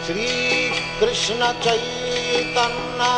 Shri Krishna Chaitanya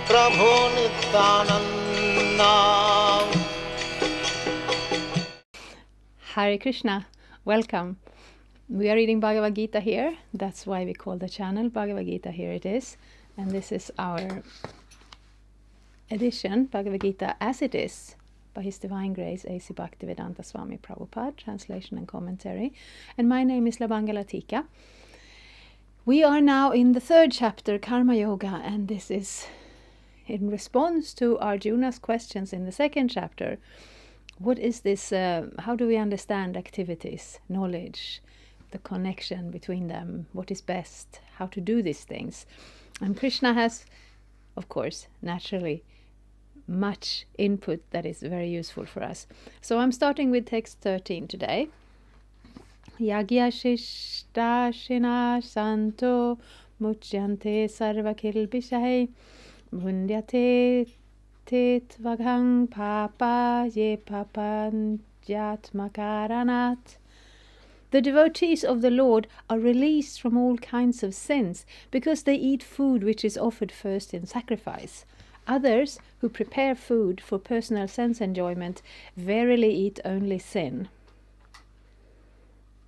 Prabhu Nityananda. Hare Krishna, welcome. We are reading Bhagavad-gita here. That's why we call the channel Bhagavad-gita. Here it is. And this is our edition, Bhagavad-gita as it is, by His Divine Grace, A.C. Bhaktivedanta Swami Prabhupada, translation and commentary. And my name is Labangala Tika. We are now in the third chapter, Karma Yoga, and this is in response to Arjuna's questions in the second chapter. What is this? How do we understand activities, knowledge, the connection between them? What is best? How to do these things? And Krishna has, of course, naturally, much input that is very useful for us. So I'm starting with text 13 today. Yagya shishta shina santo muchyante sarva kilbishai mundyate tit vaghang papa ye papanjatmakaranat. The devotees of the Lord are released from all kinds of sins because they eat food which is offered first in sacrifice. Others, who prepare food for personal sense enjoyment, verily eat only sin.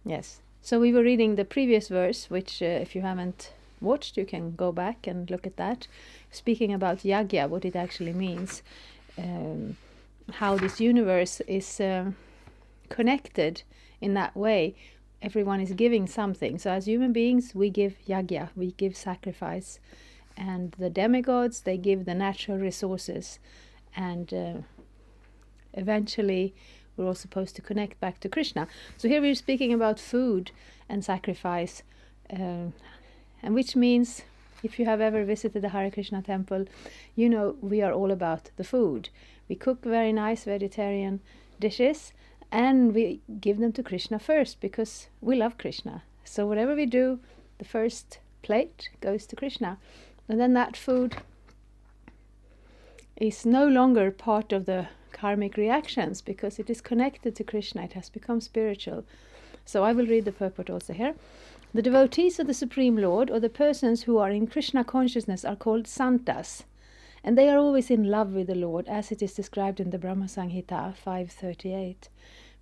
Yes, so we were reading the previous verse, which if you haven't watched, you can go back and look at that, speaking about yagya, what it actually means, how this universe is connected in that way. Everyone is giving something. So as human beings, we give yagya, we give sacrifice, and the demigods, they give the natural resources, and eventually we're all supposed to connect back to Krishna. So here we're speaking about food and sacrifice, and which means, if you have ever visited the Hare Krishna temple, you know we are all about the food. We cook very nice vegetarian dishes, and we give them to Krishna first because we love Krishna. So whatever we do, the first plate goes to Krishna. And then that food is no longer part of the karmic reactions because it is connected to Krishna. It has become spiritual. So I will read the purport also here. The devotees of the Supreme Lord, or the persons who are in Krishna consciousness, are called santas. And they are always in love with the Lord, as it is described in the Brahma Samhita 5:38.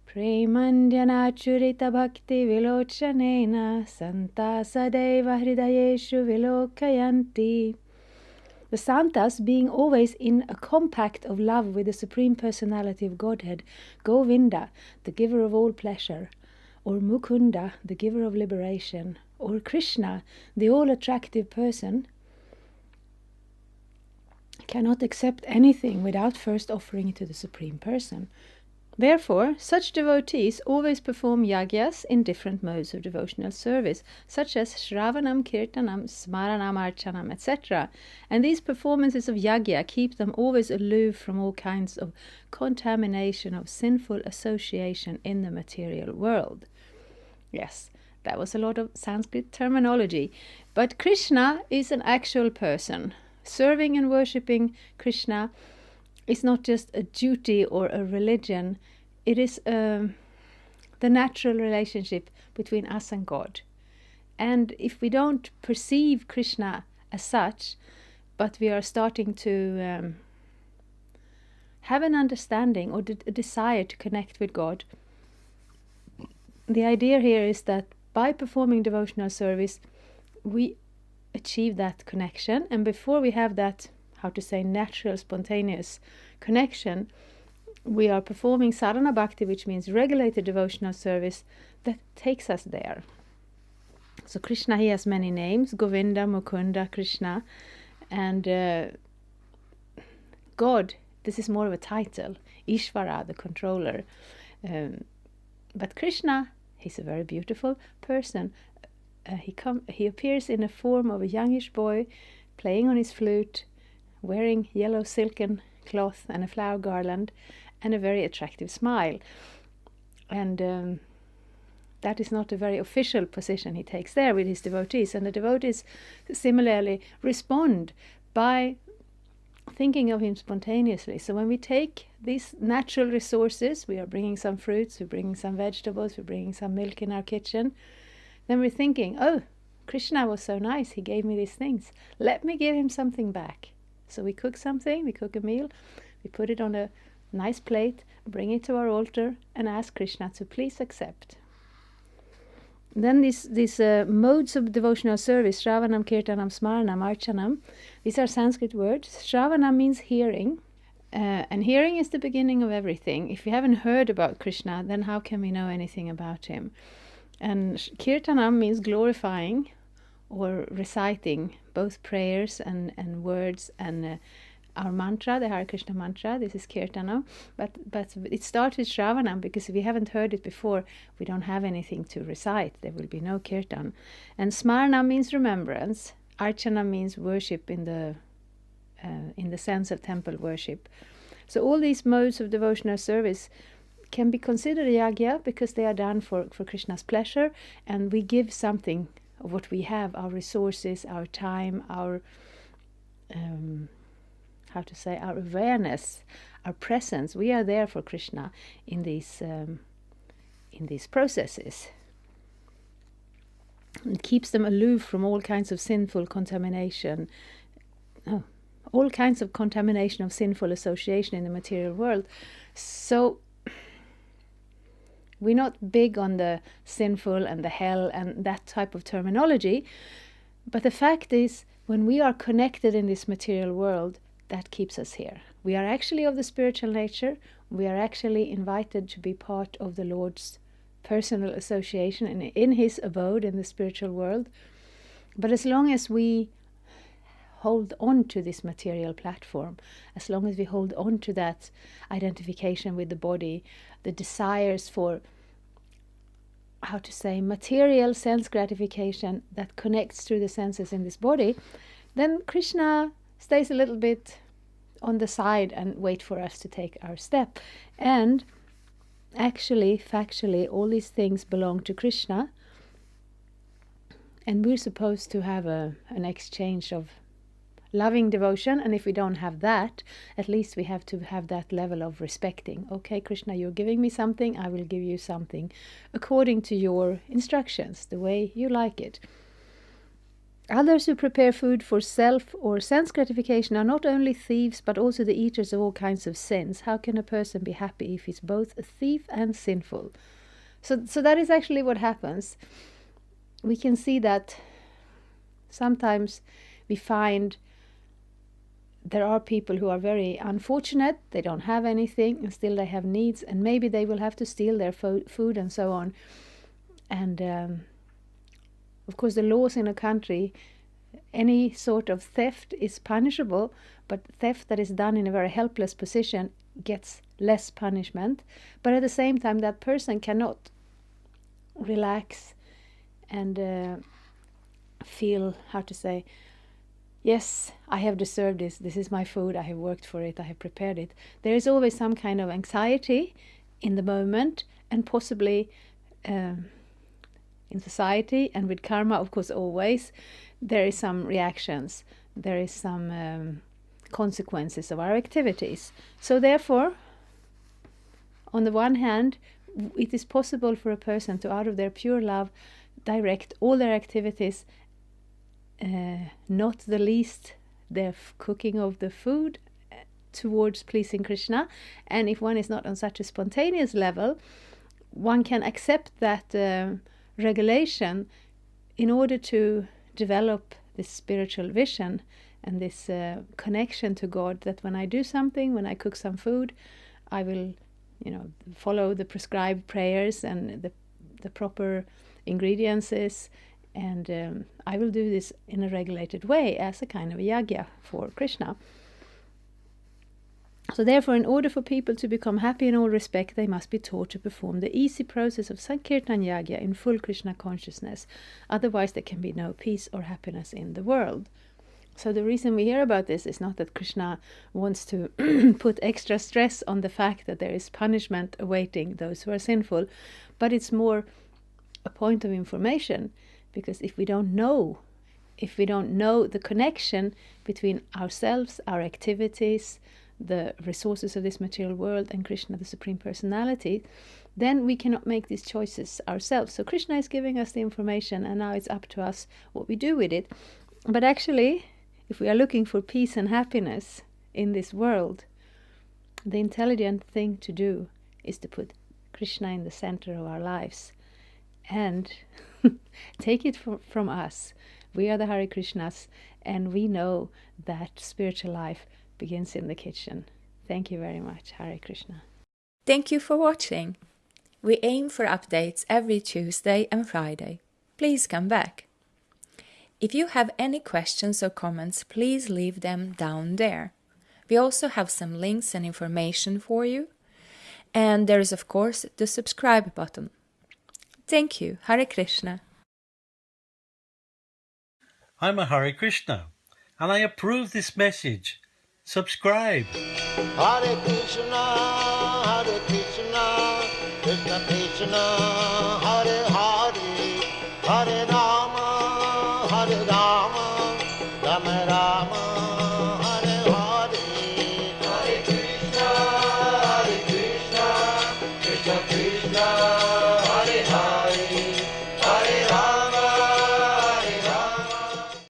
Premandhyana churita bhakti vilochanena santa sadeva hridayeshu vilokayanti. The santas, being always in a compact of love with the Supreme Personality of Godhead, Govinda, the giver of all pleasure, or Mukunda, the giver of liberation, or Krishna, the all-attractive person, cannot accept anything without first offering it to the Supreme Person. Therefore, such devotees always perform yagyas in different modes of devotional service, such as Shravanam, Kirtanam, Smaranam, Archanam, etc. And these performances of yagya keep them always aloof from all kinds of contamination of sinful association in the material world. Yes, that was a lot of Sanskrit terminology. But Krishna is an actual person. Serving and worshipping Krishna is not just a duty or a religion. It is the natural relationship between us and God. And if we don't perceive Krishna as such, but we are starting to have an understanding or a desire to connect with God, the idea here is that by performing devotional service, we achieve that connection. And before we have that, how to say, natural, spontaneous connection, we are performing sadhana bhakti, which means regulated devotional service that takes us there. So Krishna, he has many names: Govinda, Mukunda, Krishna. And God, this is more of a title, Ishvara, the controller. But Krishna, he's a very beautiful person. He appears in the form of a youngish boy, playing on his flute, wearing yellow silken cloth and a flower garland, and a very attractive smile. And that is not a very official position he takes there with his devotees. And the devotees similarly respond by thinking of him spontaneously. So when we take these natural resources, we are bringing some fruits, we're bringing some vegetables, we're bringing some milk in our kitchen, then we're thinking, oh, Krishna was so nice, he gave me these things. Let me give him something back. So we cook something, we cook a meal, we put it on a nice plate, bring it to our altar, and ask Krishna to please accept. Then these modes of devotional service, Shravanam, Kirtanam, Smaranam, Archanam, these are Sanskrit words. Shravanam means hearing, and hearing is the beginning of everything. If we haven't heard about Krishna, then how can we know anything about him? And Kirtanam means glorifying or reciting, both prayers and words and our mantra, the Hare Krishna mantra. This is Kirtanam, but it starts with Shravanam, because if we haven't heard it before, we don't have anything to recite. There will be no Kirtan. And Smarana means remembrance. Archana means worship in the sense of temple worship. So all these modes of devotional service can be considered yagya because they are done for Krishna's pleasure, and we give something of what we have, our resources, our time, our our awareness, our presence. We are there for Krishna in these processes. It keeps them aloof from all kinds of sinful contamination, all kinds of contamination of sinful association in the material world. So we're not big on the sinful and the hell and that type of terminology, but the fact is, when we are connected in this material world, that keeps us here. We are actually of the spiritual nature. We are actually invited to be part of the Lord's personal association and in his abode in the spiritual world. But as long as we hold on to this material platform, as long as we hold on to that identification with the body, the desires for, material sense gratification that connects through the senses in this body, then Krishna stays a little bit on the side and wait for us to take our step. And actually, factually, all these things belong to Krishna, and we're supposed to have an exchange of loving devotion. And if we don't have that, at least we have to have that level of respecting. Okay, Krishna, you're giving me something, I will give you something according to your instructions, the way you like it. Others who prepare food for self or sense gratification are not only thieves, but also the eaters of all kinds of sins. How can a person be happy if he's both a thief and sinful? So that is actually what happens. We can see that sometimes we find there are people who are very unfortunate. They don't have anything, and still they have needs, and maybe they will have to steal their food and so on. And of course, the laws in a country, any sort of theft is punishable, but theft that is done in a very helpless position gets less punishment. But at the same time, that person cannot relax and feel, yes, I have deserved this. This is my food. I have worked for it. I have prepared it. There is always some kind of anxiety in the moment, and possibly in society and with karma, of course, always there is some reactions, there is some consequences of our activities. So therefore, on the one hand, it is possible for a person to, out of their pure love, direct all their activities, not the least their cooking of the food, towards pleasing Krishna. And if one is not on such a spontaneous level, one can accept that regulation in order to develop this spiritual vision and this connection to God, that when I do something, when I cook some food, I will follow the prescribed prayers and the proper ingredients, and I will do this in a regulated way as a kind of yagya for Krishna. So therefore, in order for people to become happy in all respect, they must be taught to perform the easy process of Sankirtan Yagya in full Krishna consciousness. Otherwise, there can be no peace or happiness in the world. So the reason we hear about this is not that Krishna wants to put extra stress on the fact that there is punishment awaiting those who are sinful, but it's more a point of information, because if we don't know the connection between ourselves, our activities, the resources of this material world, and Krishna, the Supreme Personality, then we cannot make these choices ourselves. So Krishna is giving us the information, and now it's up to us what we do with it. But actually, if we are looking for peace and happiness in this world, the intelligent thing to do is to put Krishna in the center of our lives and take it from us. We are the Hare Krishnas, and we know that spiritual life begins in the kitchen. Thank you very much. Hare Krishna. Thank you for watching. We aim for updates every Tuesday and Friday. Please come back. If you have any questions or comments, please leave them down there. We also have some links and information for you. And there is, of course, the subscribe button. Thank you. Hare Krishna. I'm a Hare Krishna, and I approve this message. Subscribe. Hare Krishna, Krishna Krishna, Hare Hare, Hare Rama, Rama Rama.